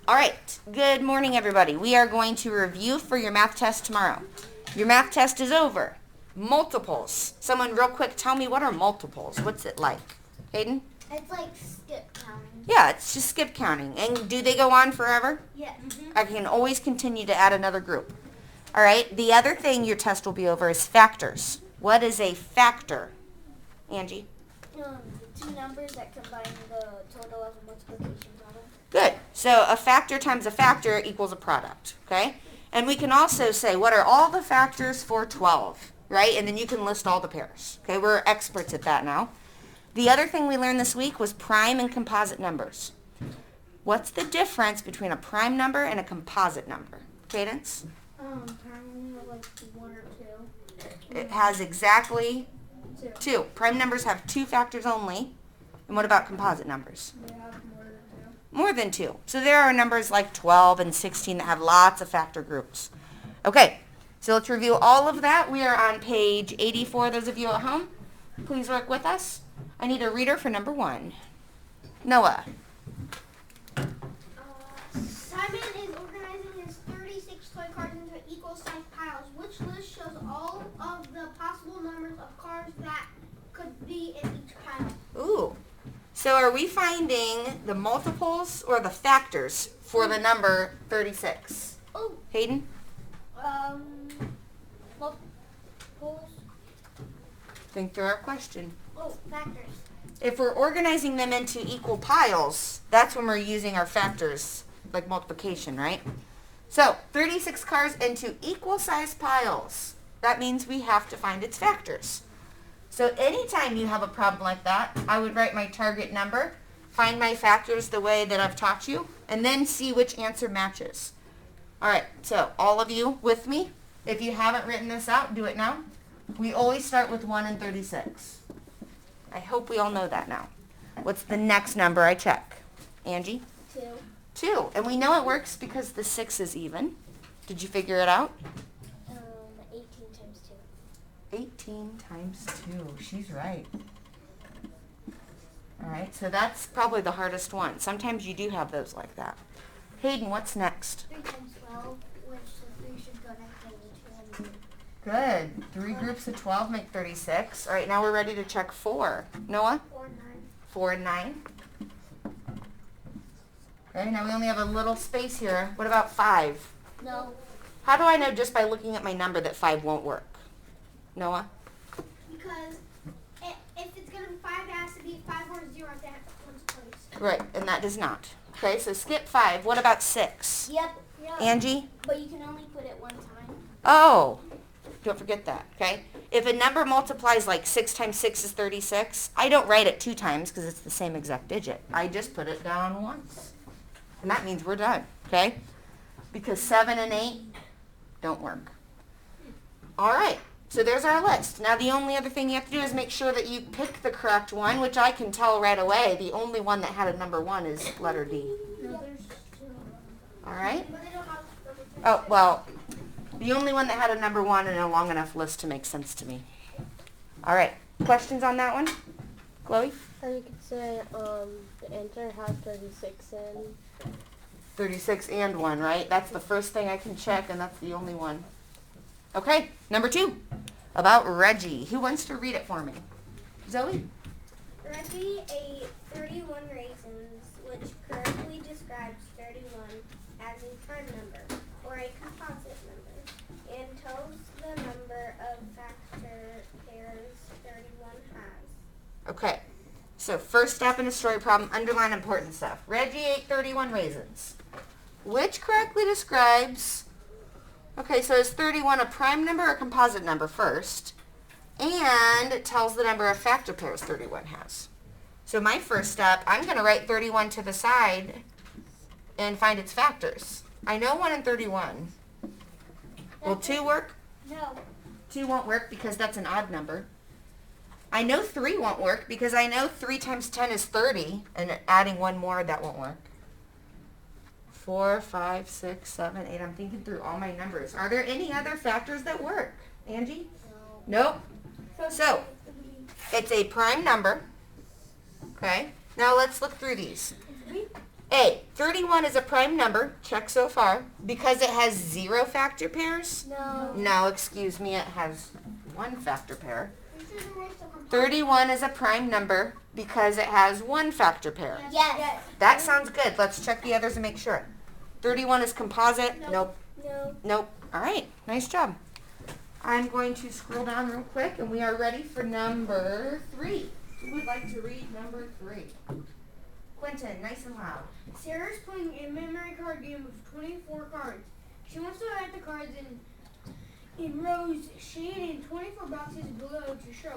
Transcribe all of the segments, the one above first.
All right, good morning, everybody. We are going to review for your math test tomorrow. Your math test is over. Multiples. Someone real quick tell me, what are multiples? What's it like? Hayden? It's like skip counting. Yeah, it's just skip counting. And do they go on forever? Yeah. I can always continue to add another group. All right, the other thing your test will be over is factors. What is a factor? Angie? Two numbers that combine the total of a multiplication problem. Good. So a factor times a factor equals a product, okay? And we can also say, what are all the factors for 12, right? And then you can list all the pairs, okay? We're experts at that now. The other thing we learned this week was prime and composite numbers. What's the difference between a prime number and a composite number? Cadence? Prime have like 1 or 2. It has exactly 2. Prime numbers have 2 factors only. And what about composite numbers? They have more than 2. More than 2. So there are numbers like 12 and 16 that have lots of factor groups. Okay, so let's review all of that. We are on page 84, those of you at home. Please work with us. I need a reader for number 1. Noah. Simon is organizing his 36 toy cars into equal-sized piles. Which list shows all of the possible numbers of cars that could be in each pile? Ooh. So are we finding the multiples or the factors for the number 36? Oh. Hayden? Multiples. Think through our question. Oh, factors. If we're organizing them into equal piles, that's when we're using our factors, like multiplication, right? So 36 cars into equal-sized piles. That means we have to find its factors. So anytime you have a problem like that, I would write my target number, find my factors the way that I've taught you, and then see which answer matches. All right, so all of you with me? If you haven't written this out, do it now. We always start with 1 and 36. I hope we all know that now. What's the next number I check? Angie? 2. 2. And we know it works because the 6 is even. Did you figure it out? 18 times 2. 18 times 2. She's right. All right, so that's probably the hardest one. Sometimes you do have those like that. Hayden, what's next? 3 times 12, which the 3 should go next to the 2. Good. 3 groups of 12 make 36. All right, now we're ready to check 4. Noah? 4 and 9. 4 and 9. Okay, now we only have a little space here. What about 5? No. How do I know just by looking at my number that 5 won't work? Noah? Because if it's going to be 5, it has to be 5 or 0 at that one's place. Right, and that does not. Okay, so skip 5. What about 6? Yep. Angie? But you can only put it one time. Oh, don't forget that, okay? If a number multiplies like 6 times 6 is 36, I don't write it 2 times because it's the same exact digit. I just put it down once. And that means we're done, okay? Because 7 and 8 don't work. All right, so there's our list. Now the only other thing you have to do is make sure that you pick the correct one, which I can tell right away. The only one that had a number 1 is letter D. No, there's 2. All right? But they don't have number 2. Oh, well, the only one that had a number 1 and a long enough list to make sense to me. All right, questions on that one? Chloe? Or you could say the answer has 36 in. 36 and 1, right? That's the first thing I can check, and that's the only one. Okay, number 2, about Reggie. Who wants to read it for me? Zoe? Reggie ate 31 raisins, which correctly describes 31 as a prime number, or a composite number, and tells the number of factor pairs 31 has. Okay, so first step in a story problem, underline important stuff. Reggie ate 31 raisins, which correctly describes, okay, so is 31 a prime number or a composite number first? And it tells the number of factor pairs 31 has. So my first step, I'm going to write 31 to the side and find its factors. I know 1 and 31. Will 2 work? No. 2 won't work because that's an odd number. I know 3 won't work because I know 3 times 10 is 30, and adding 1 more, that won't work. 4, 5, 6, 7, 8. I'm thinking through all my numbers. Are there any other factors that work? Angie? No. Nope. So, it's a prime number. Okay. Now let's look through these. A, 31 is a prime number. Check so far. Because it has 0 factor pairs? No. No, excuse me, it has 1 factor pair. 31 is a prime number because it has 1 factor pair. Yes. That sounds good. Let's check the others and make sure. 31 is composite? Nope. No. Nope. All right. Nice job. I'm going to scroll down real quick, and we are ready for number 3. Who would like to read number 3? Quentin, nice and loud. Sarah's playing a memory card game of 24 cards. She wants to add the cards in rows shaded in 24 boxes below to show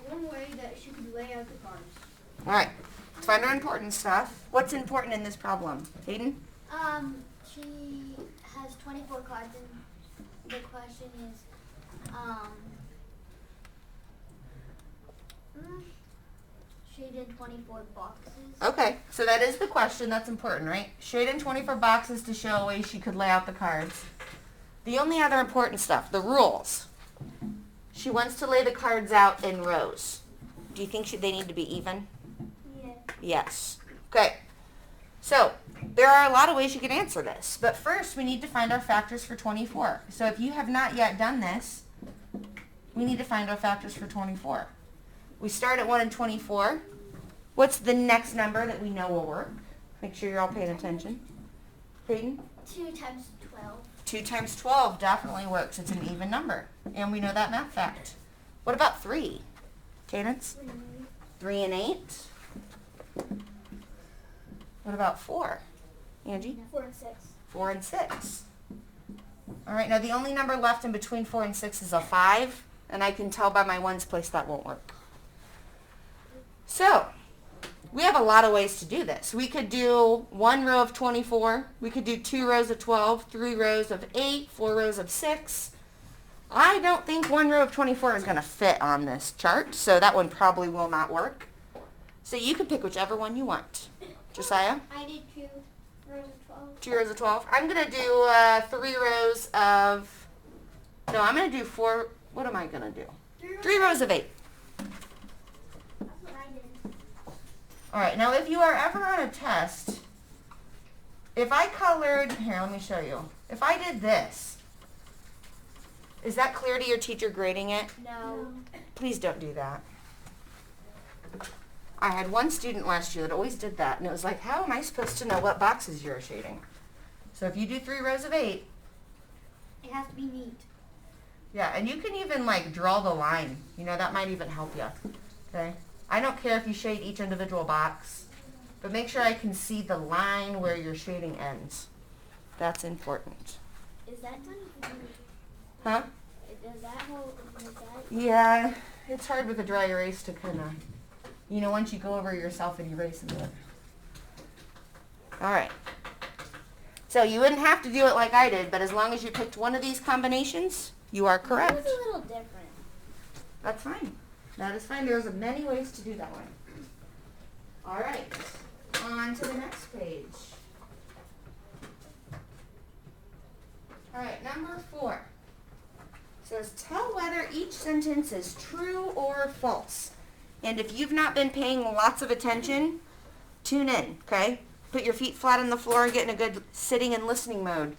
one way that she could lay out the cards. All right. Let's find our important stuff. What's important in this problem? Hayden? She has 24 cards, and the question is, shade in 24 boxes. Okay, so that is the question. That's important, right? Shade in 24 boxes to show a way she could lay out the cards. The only other important stuff, the rules. She wants to lay the cards out in rows. Do you think they need to be even? Yes. Yes. Okay. So, there are a lot of ways you can answer this. But first, we need to find our factors for 24. So if you have not yet done this, we need to find our factors for 24. We start at 1 and 24. What's the next number that we know will work? Make sure you're all paying attention. Hayden? 2 times 12. 2 times 12 definitely works. It's an even number. And we know that math fact. What about 3? Cadence? 3 and 8. What about 4? Angie? 4 and 6. 4 and 6. All right, now the only number left in between 4 and 6 is a 5, and I can tell by my ones place that won't work. So, we have a lot of ways to do this. We could do 1 row of 24. We could do 2 rows of 12, 3 rows of 8, 4 rows of 6. I don't think 1 row of 24 is going to fit on this chart, so that one probably will not work. So you can pick whichever one you want. Josiah? I did 2 rows of 12. 2 rows of 12. I'm going to do 3 rows of... No, I'm going to do 4... What am I going to do? 3 rows of 8. That's what I did. All right, now if you are ever on a test, if I colored... Here, let me show you. If I did this, is that clear to your teacher grading it? No. Please don't do that. I had one student last year that always did that, and it was like, how am I supposed to know what boxes you're shading? So if you do 3 rows of 8, It has to be neat. yeah, and you can even like draw the line. You know, that might even help you. Okay? I don't care if you shade each individual box, but make sure I can see the line where your shading ends. That's important. Is that done? Huh? Does that hold? Does that? Yeah, it's hard with a dry erase to kind of, you know, once you go over yourself and erase into it. All right. So you wouldn't have to do it like I did, but as long as you picked one of these combinations, you are correct. It's a little different. That's fine. That is fine. There's many ways to do that one. All right. On to the next page. All right, number 4. It says, tell whether each sentence is true or false. And if you've not been paying lots of attention, tune in, okay? Put your feet flat on the floor and get in a good sitting and listening mode,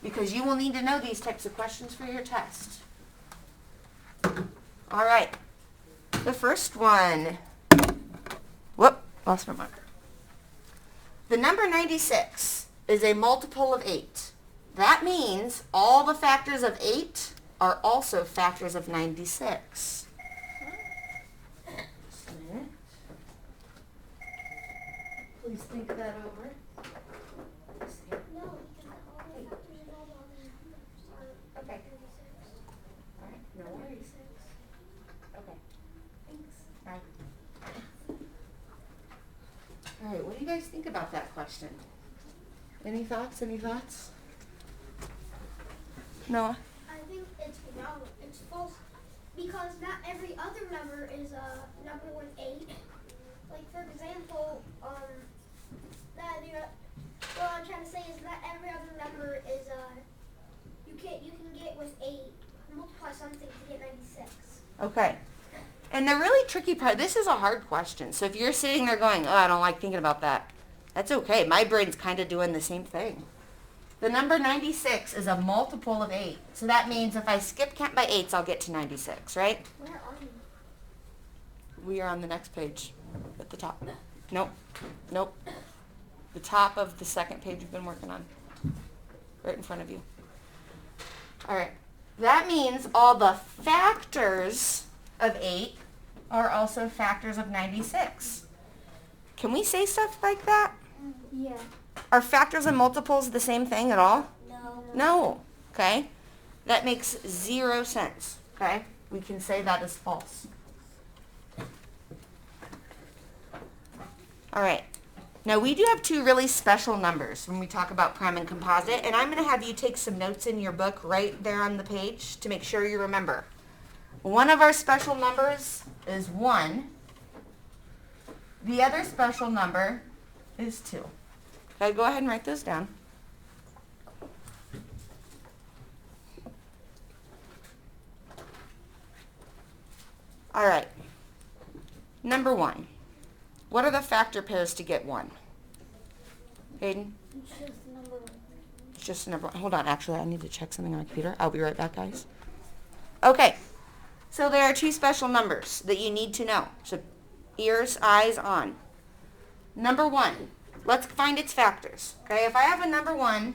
because you will need to know these types of questions for your test. All right. The first one. Whoop, lost my marker. The number 96 is a multiple of 8. That means all the factors of 8 are also factors of 96. Just a minute. Please think that over. No, because all the factors involved all the numbers are Okay. 36. All right, no worries. Okay. Thanks. Bye. All right, what do you guys think about that question? Any thoughts? Any thoughts? Noah? I think it's wrong. It's false because not every other number is a number with 8. Like for example, what I'm trying to say is not every other number is you can get with 8 multiply something to get 96. Okay. And And the really tricky part, this is a hard question. So if you're sitting there going, oh, I don't like thinking about that, that's okay. My brain's kind of doing the same thing. The number 96 is a multiple of 8. So that means if I skip count by 8s, I'll get to 96, right? Where are you? We are on the next page at the top. Nope. Nope. The top of the second page you've been working on. Right in front of you. All right. That means all the factors of 8 are also factors of 96. Can we say stuff like that? Yeah. Are factors and multiples the same thing at all? No. No. Okay. That makes 0 sense. Okay. We can say that is false. All right. Now we do have two really special numbers when we talk about prime and composite, and I'm going to have you take some notes in your book right there on the page to make sure you remember. One of our special numbers is 1. The other special number is 2. Okay, go ahead and write those down. All right. Number 1. What are the factor pairs to get 1? Hayden? It's just number 1. It's just a number 1. Hold on, actually, I need to check something on my computer. I'll be right back, guys. Okay. So there are two special numbers that you need to know. So ears, eyes on. Number 1. Let's find its factors. Okay, if I have a number 1,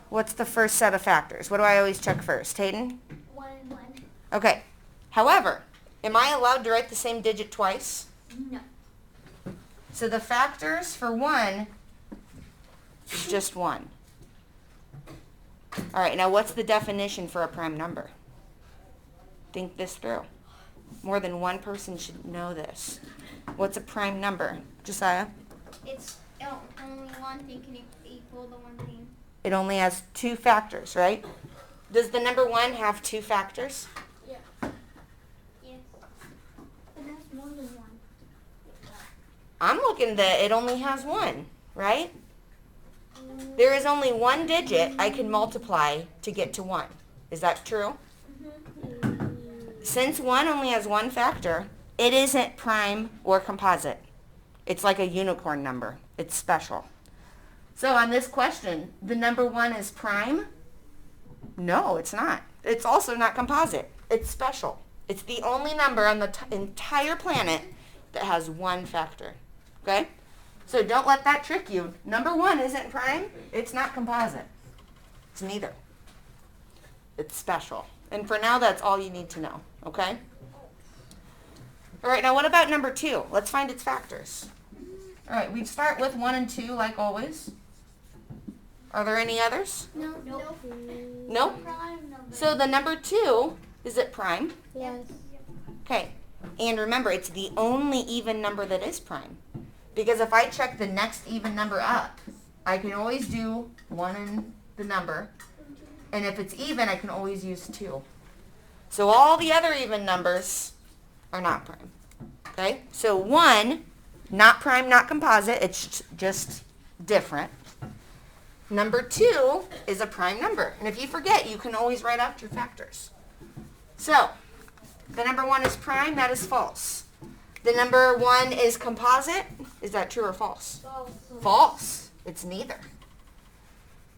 what's the first set of factors? What do I always check first? Hayden? 1 and 1. Okay. However, am I allowed to write the same digit twice? No. So the factors for 1 is just 1. All right, now what's the definition for a prime number? Think this through. More than one person should know this. What's a prime number? Josiah? It's only one thing can equal the one thing. It only has 2 factors, right? Does the number 1 have 2 factors? Yes. It has more than one. I'm looking that it only has 1, right? There is only 1 digit I can multiply to get to 1. Is that true? Since 1 only has 1 factor, it isn't prime or composite. It's like a unicorn number. It's special. So on this question, the number 1 is prime? No, it's not. It's also not composite. It's special. It's the only number on the entire planet that has 1 factor. Okay? So don't let that trick you. Number 1 isn't prime. It's not composite. It's neither. It's special. And for now, that's all you need to know. Okay? All right, now what about number 2? Let's find its factors. All right, we start with 1 and 2 like always. Are there any others? No. Nope. No? Prime number. So the number 2, is it prime? Yes. Okay. And remember, it's the only even number that is prime. Because if I check the next even number up, I can always do 1 in the number. And if it's even, I can always use 2. So all the other even numbers are not prime. Okay? So 1, not prime, not composite. It's just different. Number 2 is a prime number. And if you forget, you can always write out your factors. So the number 1 is prime. That is false. The number 1 is composite. Is that true or false? False. False. It's neither.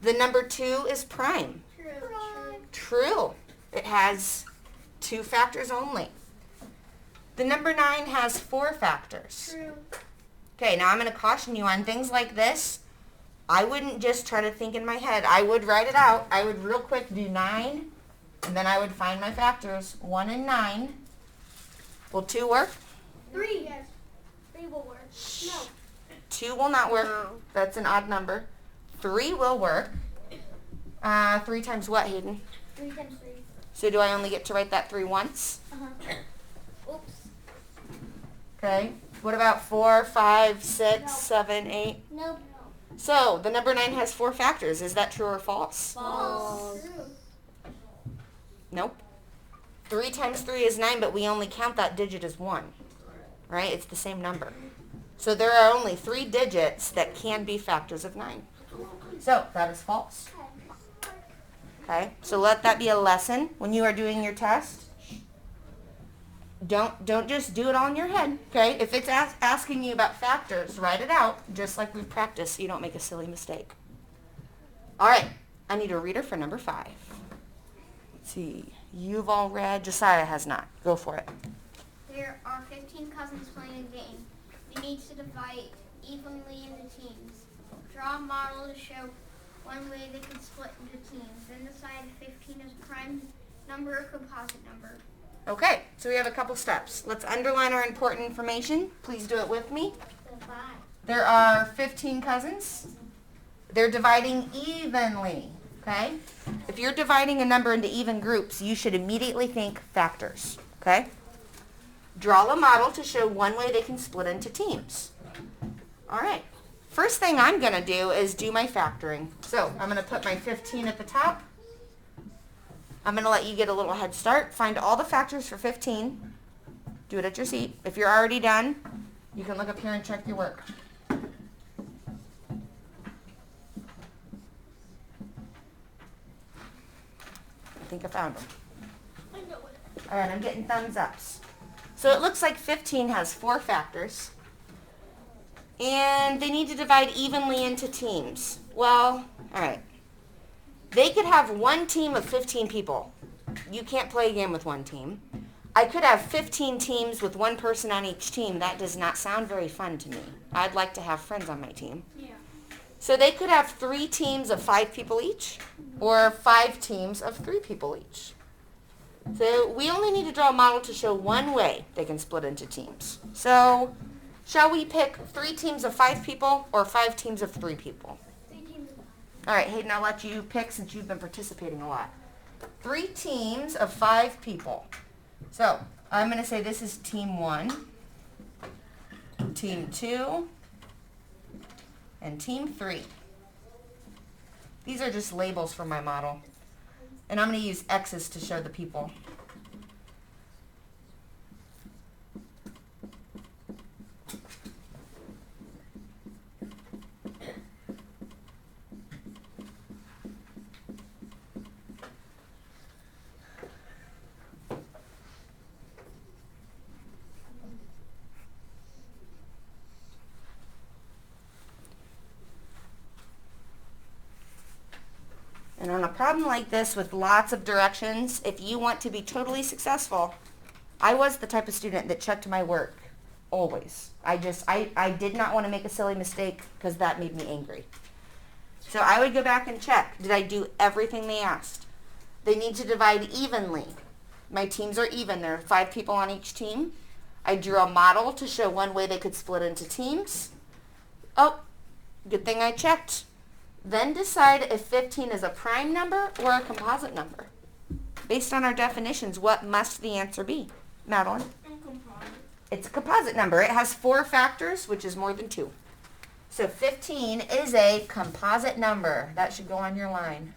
The number 2 is prime. True. It has 2 factors only. The number 9 has 4 factors. True. Okay, now I'm going to caution you on things like this. I wouldn't just try to think in my head. I would write it out. I would real quick do 9, and then I would find my factors. 1 and 9. Will 2 work? 3. Yes. 3 will work. No. 2 will not work. No. That's an odd number. 3 will work. 3 times what, Hayden? 3 times 3. So do I only get to write that 3 once? Oops. Okay. What about 4, 5, 6, No. 7, 8? Nope. So the number 9 has 4 factors. Is that true or false? False. True. Nope. 3 times 3 is 9, but we only count that digit as 1. Right? It's the same number. So there are only 3 digits that can be factors of 9. So that is false. Okay? So let that be a lesson when you are doing your test. Don't just do it all in your head, okay? If it's asking you about factors, write it out, just like we practiced, so you don't make a silly mistake. All right, I need a reader for number 5. Let's see. You've all read. Josiah has not. Go for it. There are 15 cousins playing a game. You need to divide evenly into teams. Draw a model to show one way they can split into teams. Then decide if 15 is a prime number or composite number. Okay, so we have a couple steps. Let's underline our important information. Please do it with me. Divide. There are 15 cousins. They're dividing evenly, okay? If you're dividing a number into even groups, you should immediately think factors, okay? Draw a model to show one way they can split into teams. All right. First thing I'm going to do is do my factoring. So I'm going to put my 15 at the top. I'm going to let you get a little head start. Find all the factors for 15. Do it at your seat. If you're already done, you can look up here and check your work. I think I found them. All right, I'm getting thumbs ups. So it looks like 15 has 4 factors. And they need to divide evenly into teams. Well, all right. They could have one team of 15 people. You can't play a game with one team. I could have 15 teams with one person on each team. That does not sound very fun to me. I'd like to have friends on my team. Yeah. So they could have 3 teams of 5 people each, or 5 teams of 3 people each. So we only need to draw a model to show one way they can split into teams. So shall we pick 3 teams of 5 people or 5 teams of 3 people? All right, Hayden, I'll let you pick since you've been participating a lot. 3 teams of 5 people. So I'm going to say this is team 1, team 2, and team 3. These are just labels for my model. And I'm going to use X's to show the people. And on a problem like this with lots of directions, if you want to be totally successful, I was the type of student that checked my work, always. I did not want to make a silly mistake because that made me angry. So I would go back and check. Did I do everything they asked? They need to divide evenly. My teams are even. There are 5 people on each team. I drew a model to show one way they could split into teams. Oh, good thing I checked. Then decide if 15 is a prime number or a composite number. Based on our definitions, what must the answer be? Madeline? It's a composite number. It has 4 factors, which is more than 2. So 15 is a composite number. That should go on your line.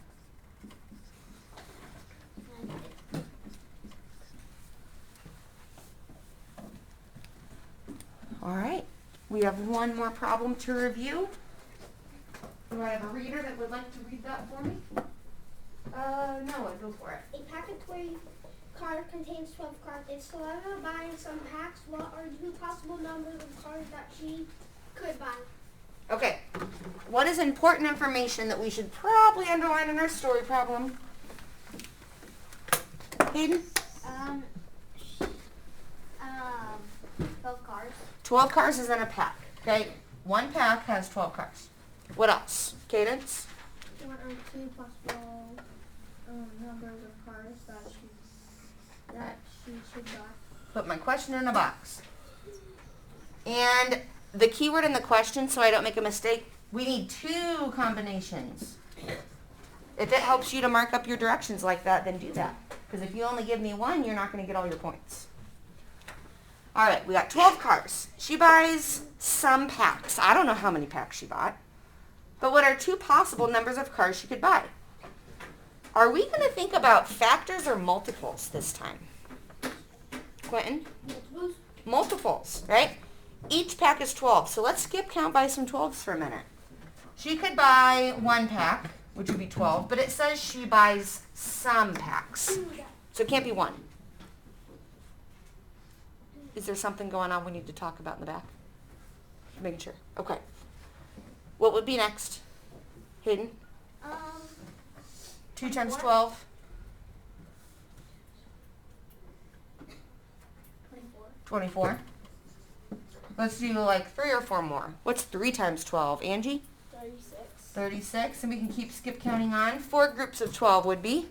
All right. We have one more problem to review. Do I have a reader that would like to read that for me? No, go for it. A pack of toy card contains 12 cards. If Selena buys some packs, what are 2 possible numbers of cards that she could buy? Okay. What is important information that we should probably underline in our story problem? Hayden? 12 cards. 12 cards is in a pack. Okay. 1 pack has 12 cards. What else? Cadence? What are 2 possible numbers of cards that she should buy? Put my question in a box. And the keyword in the question, so I don't make a mistake, we need 2 combinations. If it helps you to mark up your directions like that, then do that. Because if you only give me 1, you're not going to get all your points. All right, we got 12 cards. She buys some packs. I don't know how many packs she bought. But what are 2 possible numbers of cards she could buy? Are we going to think about factors or multiples this time? Quentin? Multiples, right? Each pack is 12. So let's skip count by some 12s for a minute. She could buy 1 pack, which would be 12, but it says she buys some packs. So it can't be 1. Is there something going on we need to talk about in the back? Making sure. Okay. What would be next? Hayden? 2 times 12. 24. Let's do like 3 or 4 more. What's 3 times 12? Angie? 36. 36. And we can keep skip counting on. 4 groups of 12 would be?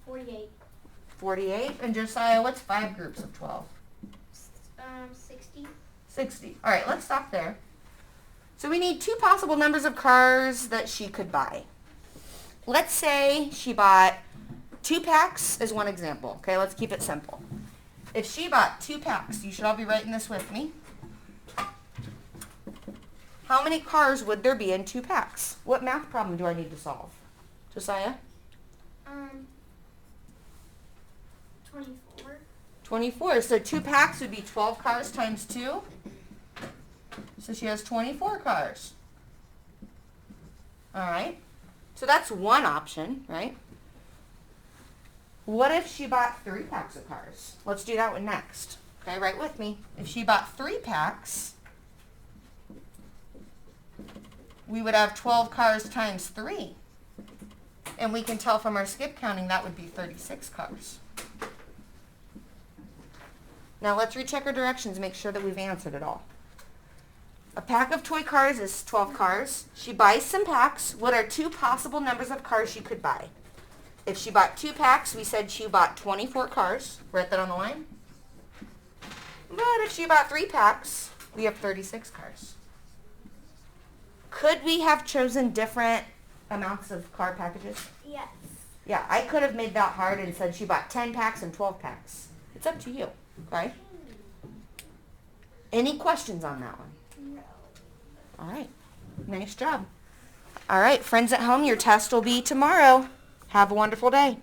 48. 48. And Josiah, what's 5 groups of 12? 60. 60. All right, let's stop there. So we need 2 possible numbers of cars that she could buy. Let's say she bought 2 packs as one example. Okay, let's keep it simple. If she bought 2 packs, you should all be writing this with me. How many cars would there be in 2 packs? What math problem do I need to solve? Josiah? 24. 24. So 2 packs would be 12 cars times 2. So she has 24 cars. All right. So that's one option, right? What if she bought 3 packs of cars? Let's do that one next. Okay, right with me. If she bought 3 packs, we would have 12 cars times 3. And we can tell from our skip counting that would be 36 cars. Now let's recheck our directions, make sure that we've answered it all. A pack of toy cars is 12 cars. She buys some packs. What are 2 possible numbers of cars she could buy? If she bought 2 packs, we said she bought 24 cars. Write that on the line. But if she bought 3 packs, we have 36 cars. Could we have chosen different amounts of car packages? Yes. Yeah, I could have made that hard and said she bought 10 packs and 12 packs. It's up to you, okay? Any questions on that one? No. All right. Nice job. All right, friends at home, your test will be tomorrow. Have a wonderful day.